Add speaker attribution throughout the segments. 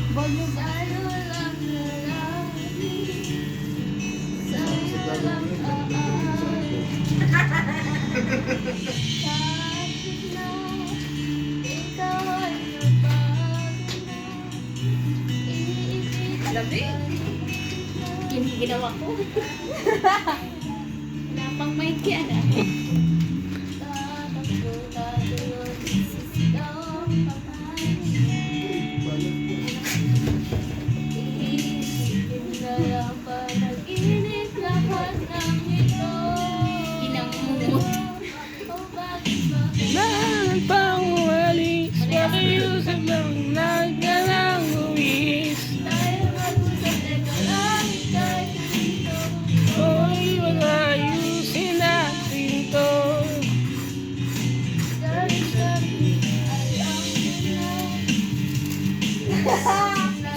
Speaker 1: Sa'yo lang lalaki, sa'yo lang aaari. Kahit na ikaw ay nabago na, iibig
Speaker 2: Labi. Yung ginawa ko. Wala pang mic yan ah.
Speaker 1: tatakbo tayo sa sigaw pamain. Iisipin na lang panaginip lahat ng ito.
Speaker 2: Inangungot.
Speaker 1: O bakit ba
Speaker 3: Lahat pang walis, pakiusap lang nagdalang uwis.
Speaker 1: tayo mag-usap? Teka lang, ika'y dito.
Speaker 3: Hoy, mag-ayusin natin to.
Speaker 1: Dahil sabi, alam mo na.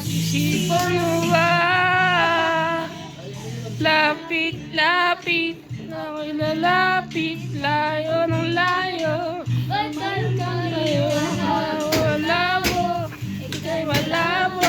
Speaker 3: Isipan mo ba? Lapit, lapit, ako'y lalapit, layo ng layo.
Speaker 1: Ba't tayo
Speaker 3: Layo, wala mo, ika'y malabo.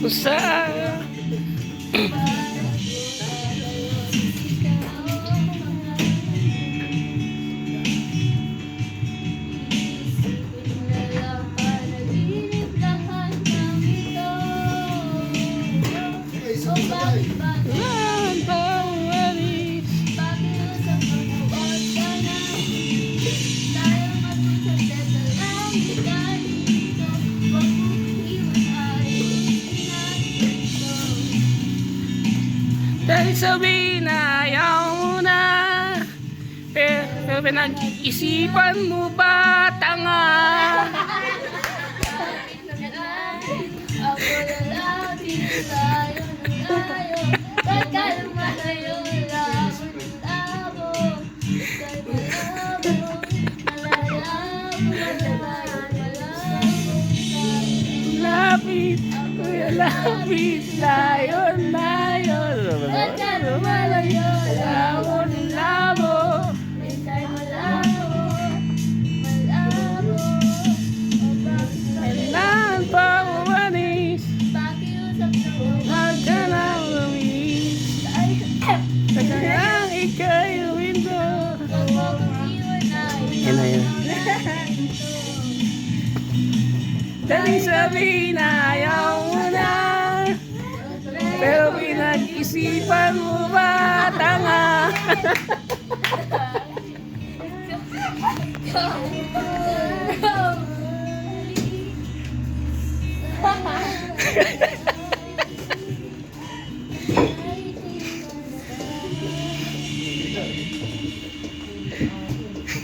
Speaker 3: Usah. Lahat pang walis. Dahil sabihin na ayaw mo na, pero pinag-isipan mo ba, tanga?
Speaker 1: Ako lalaki, layo ng layo. Ba't ka lumalayo, labo ng labo. Ika'y malabo, malalabo, malalayo, malabo.
Speaker 3: Lapit, kuya lapit, layo, layo.
Speaker 1: Ba't ka lumalayo,
Speaker 3: Labo ng labo.
Speaker 1: ika'y malabo, malabo. O bakit ba
Speaker 3: Kailangan pa umalis,
Speaker 1: pakiusap na
Speaker 3: huwag ka na lumis. Kaya ika'y window.
Speaker 1: Huwag mo kong iwan na
Speaker 3: Yan na yan. Dahil sabihin na ayaw mo na, pero pinag-isipan mo ba, tanga?
Speaker 1: Go!